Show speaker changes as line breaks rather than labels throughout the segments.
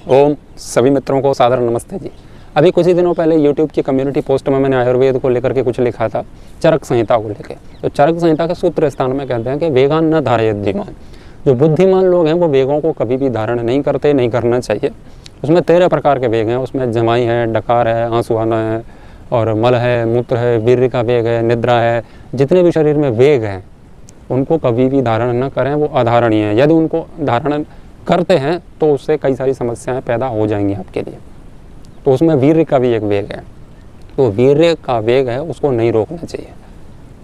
ओम सभी मित्रों को सादर नमस्ते जी। अभी कुछ ही दिनों पहले YouTube की कम्युनिटी पोस्ट में मैंने आयुर्वेद को लेकर के कुछ लिखा था, चरक संहिता को लेकर। तो चरक संहिता के सूत्र स्थान में कहते हैं कि वेगान न धारयेत धीमान। जो बुद्धिमान लोग हैं वो वेगों को कभी भी धारण नहीं करते, नहीं करना चाहिए। उसमें 13 प्रकार के वेग हैं। उसमें जमाई है, डकार है, आंसू आना है, और मल है, मूत्र है, वीर्य का वेग है, निद्रा है। जितने भी शरीर में वेग हैं उनको कभी भी धारण न करें, वो अधारणीय है। यदि उनको धारण करते हैं तो उससे कई सारी समस्याएं पैदा हो जाएंगी आपके लिए। तो उसमें वीर्य का भी एक वेग है, तो वीर्य का वेग है उसको नहीं रोकना चाहिए।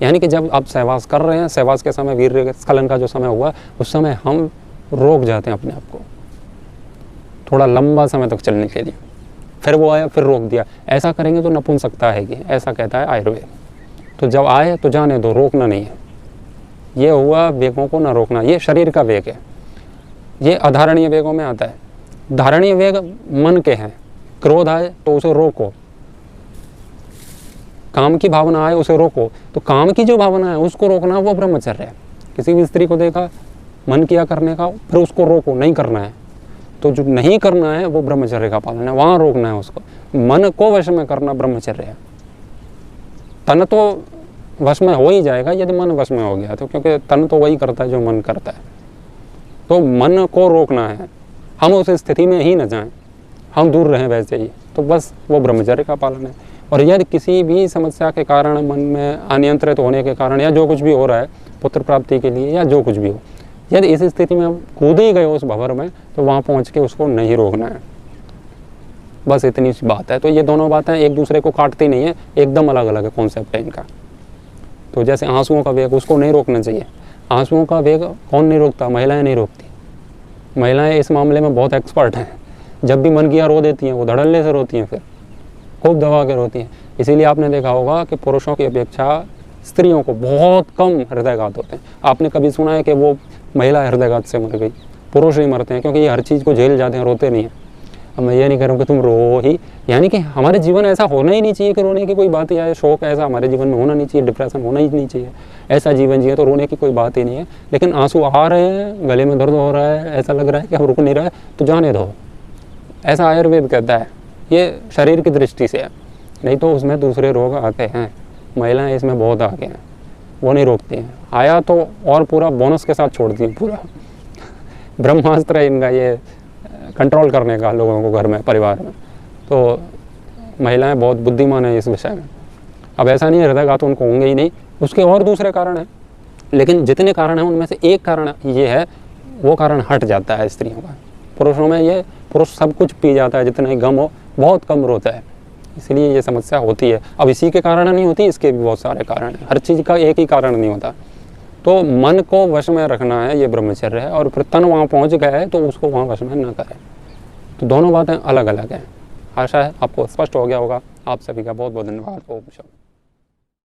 यानी कि जब आप सहवास कर रहे हैं, सहवास के समय वीर्य स्खलन का जो समय हुआ उस समय हम रोक जाते हैं अपने आप को थोड़ा लंबा समय तक चलने के लिए, फिर वो आया फिर रोक दिया। ऐसा करेंगे तो नपुंसकता है, ऐसा कहता है आयुर्वेद। तो जब आए तो जाने दो, रोकना नहीं है। ये हुआ वेगों को ना रोकना, ये शरीर का वेग है। ये अधारणीय वेगों में आता है। धारणीय वेग मन के हैं। क्रोध आए तो उसे रोको, काम की भावना आए उसे रोको। तो काम की जो भावना है उसको रोकना वो ब्रह्मचर्य है। किसी भी स्त्री को देखा मन किया करने का, फिर उसको रोको, नहीं करना है। तो जो नहीं करना है वो ब्रह्मचर्य का पालन है, वहाँ रोकना है उसको। मन को वश में करना ब्रह्मचर्य है। तन तो वश में हो ही जाएगा यदि मन वश में हो गया तो, क्योंकि तन तो वही करता है जो मन करता है। तो मन को रोकना है, हम उस स्थिति में ही न जाएं, हम दूर रहें वैसे ही, तो बस वो ब्रह्मचर्य का पालन है। और यदि किसी भी समस्या के कारण, मन में अनियंत्रित होने के कारण, या जो कुछ भी हो रहा है पुत्र प्राप्ति के लिए या जो कुछ भी हो, यदि इस स्थिति में हम कूद ही गए उस भंवर में, तो वहाँ पहुँच के उसको नहीं रोकना है। बस इतनी सी बात है। तो ये दोनों बातें एक दूसरे को काटती नहीं है, एकदम अलग अलग है कॉन्सेप्ट है इनका। तो जैसे आंसुओं का वेग, उसको नहीं रोकना चाहिए। आंसुओं का वेग कौन नहीं रोकता? महिलाएं नहीं रोकती। महिलाएं इस मामले में बहुत एक्सपर्ट हैं। जब भी मन किया रो देती हैं, वो धड़ल्ले से रोती हैं, फिर खूब दबा के रोती हैं। इसीलिए आपने देखा होगा कि पुरुषों की अपेक्षा स्त्रियों को बहुत कम हृदयघात होते हैं। आपने कभी सुना है कि वो महिला हृदयघात से मर गई? पुरुष ही मरते हैं, क्योंकि ये हर चीज़ को झेल जाते हैं, रोते नहीं हैं। अब मैं ये नहीं कह रहा हूँ कि तुम रो ही, यानी कि हमारे जीवन ऐसा होना ही नहीं चाहिए कि रोने की कोई बात ही आए। शौक ऐसा हमारे जीवन में होना नहीं चाहिए, डिप्रेशन होना ही नहीं चाहिए। ऐसा जीवन जिए तो रोने की कोई बात ही नहीं है। लेकिन आंसू आ रहे हैं, गले में दर्द हो रहा है, ऐसा लग रहा है कि हम रुक नहीं रहा है, तो जाने दो। ऐसा आयुर्वेद कहता है। ये शरीर की दृष्टि से है, नहीं तो उसमें दूसरे रोग आते हैं। महिलाएं इसमें बहुत आगे हैं, वो नहीं रोकती हैं। आया तो और पूरा बोनस के साथ छोड़ती हैं, पूरा ब्रह्मास्त्र है इनका, ये कंट्रोल करने का लोगों को घर में, परिवार में। तो महिलाएं बहुत बुद्धिमान है इस विषय में। अब ऐसा नहीं है हृदयघात उनको होंगे ही नहीं, उसके और दूसरे कारण हैं। लेकिन जितने कारण हैं उनमें से एक कारण ये है, वो कारण हट जाता है स्त्रियों का। पुरुषों में ये, पुरुष सब कुछ पी जाता है, जितना ही गम हो, बहुत कम रोता है, इसलिए ये समस्या होती है। अब इसी के कारण नहीं होती, इसके भी बहुत सारे कारण हैं। हर चीज़ का एक ही कारण नहीं होता। तो मन को वश में रखना है, ये ब्रह्मचर्य है। और फिर तन वहाँ पहुँच गया है तो उसको वहाँ वश में न करें। तो दोनों बातें अलग अलग हैं। आशा है आपको स्पष्ट हो गया होगा। आप सभी का बहुत बहुत धन्यवाद। ओम शांति।